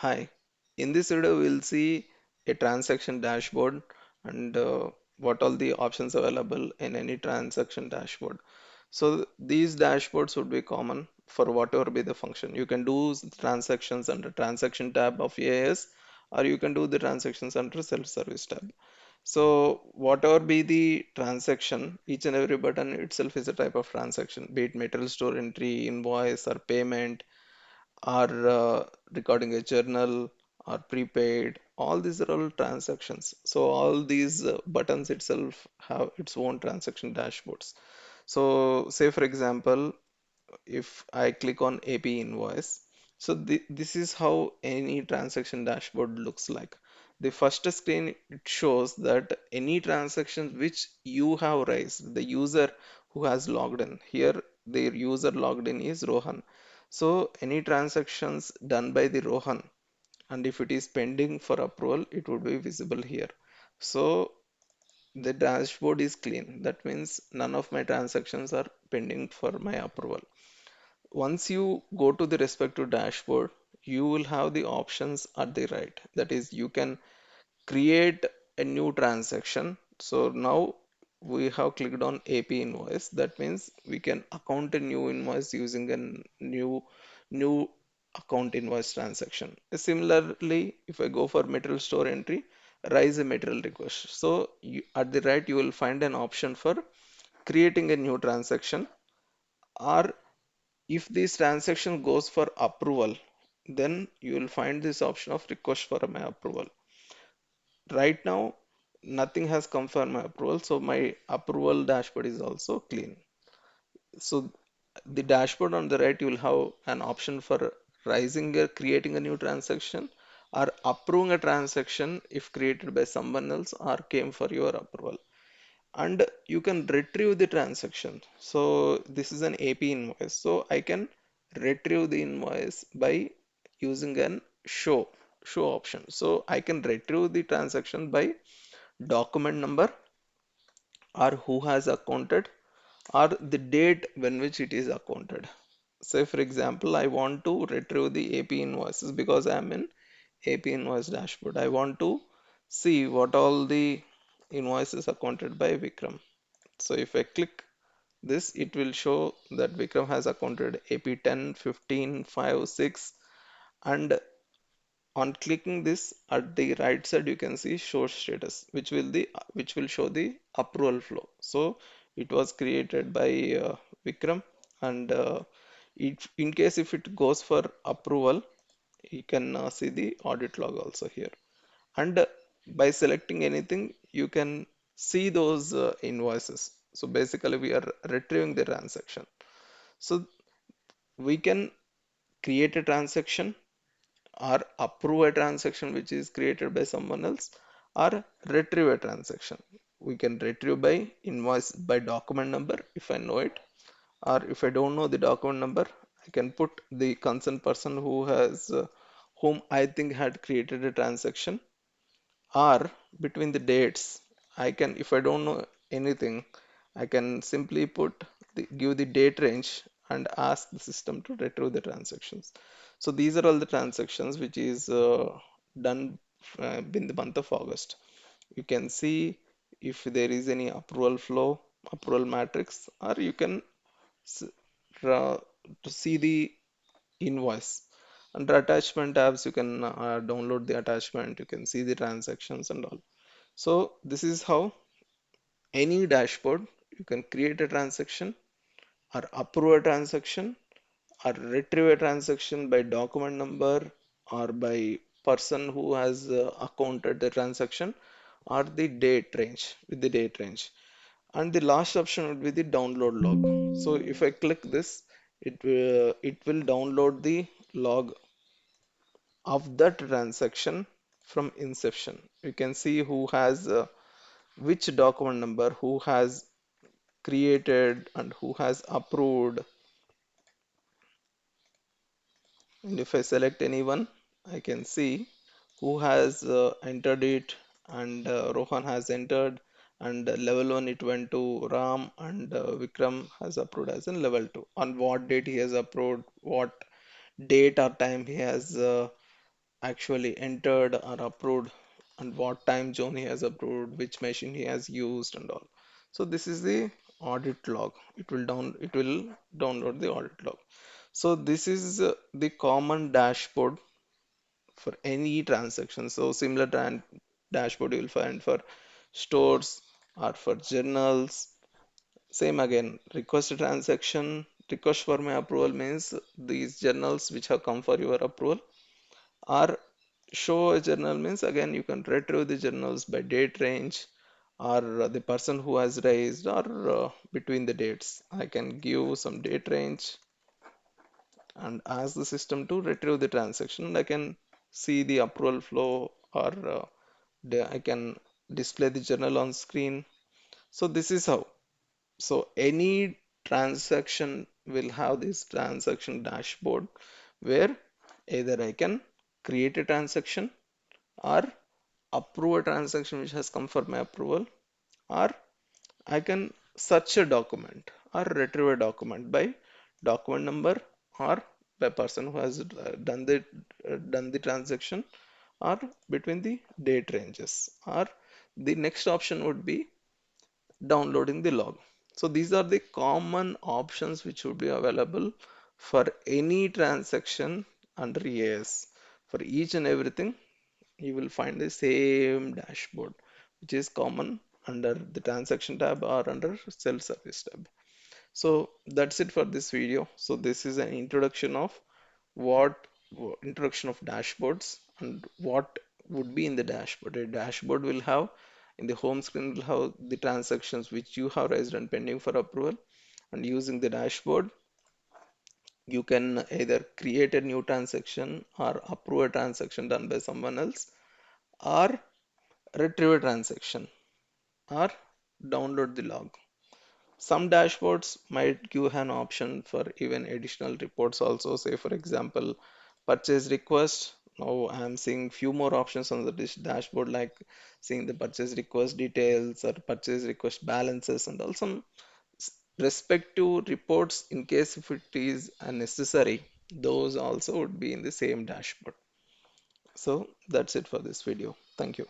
Hi, in this video we'll see a transaction dashboard and what all the options available in any transaction dashboard. So these dashboards would be common for whatever be the function. You can do transactions under transaction tab of AIS, or you can do the transactions under self-service tab. So whatever be the transaction, each and every button itself is a type of transaction, be it material store entry, invoice or payment, or recording a journal or prepaid. All these are all transactions. So all these buttons itself have its own transaction dashboards. So say for example, if I click on AP invoice, so this is how any transaction dashboard looks like. The first screen, it shows that any transactions which you have raised, the user who has logged in. Here, their user logged in is Rohan. So any transactions done by the Rohan, and if it is pending for approval, it would be visible here. So the dashboard is clean. That means none of my transactions are pending for my approval. Once you go to the respective dashboard, you will have the options at the right. That is, you can create a new transaction. So now we have clicked on AP invoice. That means we can account a new invoice using a new account invoice transaction. Similarly, if I go for material store entry, raise a material request. So at the right, you will find an option for creating a new transaction, or if this transaction goes for approval, then you will find this option of request for my approval. Right now, nothing has come for my approval, so my approval dashboard is also clean. So the dashboard on the right, you will have an option for creating a new transaction, or approving a transaction if created by someone else or came for your approval. And you can retrieve the transaction. So this is an AP invoice. So I can retrieve the invoice by using an show option. So I can retrieve the transaction by document number, or who has accounted, or the date when which it is accounted. Say for example, I want to retrieve the AP invoices because I am in AP invoice dashboard. I want to see what all the invoices accounted by Vikram. So if I click this, it will show that Vikram has accounted AP 10, 15, 5, 6, and on clicking this at the right side you can see show status, which will show the approval flow. So it was created by Vikram, and in case if it goes for approval, you can see the audit log also here. And by selecting anything, you can see those invoices. So basically we are retrieving the transaction. So we can create a transaction, or approve a transaction which is created by someone else, or retrieve a transaction. We can retrieve by invoice by document number if I know it, or if I don't know the document number, I can put the concerned person whom I think had created a transaction, or between the dates. I can, if I don't know anything, I can simply give the date range and ask the system to retrieve the transactions. So these are all the transactions which is done in the month of August. You can see if there is any approval flow, approval matrix, or you can s- to see the invoice. Under attachment tabs, you can download the attachment, you can see the transactions and all. So this is how any dashboard, you can create a transaction, or approve a transaction, or retrieve a transaction by document number, or by person who has accounted the transaction, or the date range, with the date range. And the last option would be the download log. So if I click this, it will download the log of that transaction from inception. You can see who has which document number, who has created and who has approved. And if I select anyone, I can see who has entered it, and Rohan has entered, and level 1 it went to Ram, and Vikram has approved as in level 2. On what date he has approved, what date or time he has actually entered or approved, and what time zone he has approved, which machine he has used, and all. So this is the audit log. It will download the audit log. So this is the common dashboard for any transaction. So similar dashboard you will find for stores or for journals. Same again, request a transaction, request for my approval means these journals which have come for your approval, or show a journal means again you can retrieve the journals by date range or the person who has raised, or between the dates. I can give some date range and ask the system to retrieve the transaction. I can see the approval flow, or I can display the journal on screen. So this is how. So any transaction will have this transaction dashboard where either I can create a transaction, or approve a transaction which has come for my approval, or I can search a document or retrieve a document by document number, or by person who has done the transaction, or between the date ranges, or the next option would be downloading the log. So these are the common options which would be available for any transaction under EAS. For each and everything, you will find the same dashboard, which is common under the transaction tab or under self-service tab. So that's it for this video. So this is an introduction of what introduction of dashboards and what would be in the dashboard. A dashboard will have, in the home screen will have the transactions which you have raised and pending for approval, and using the dashboard you can either create a new transaction or approve a transaction done by someone else, or retrieve a transaction, or download the log. Some dashboards might give an option for even additional reports also. Say for example, purchase request. Now I am seeing few more options on the dashboard, like seeing the purchase request details or purchase request balances, and also some respective reports in case if it is necessary. Those also would be in the same dashboard. So that's it for this video. Thank you.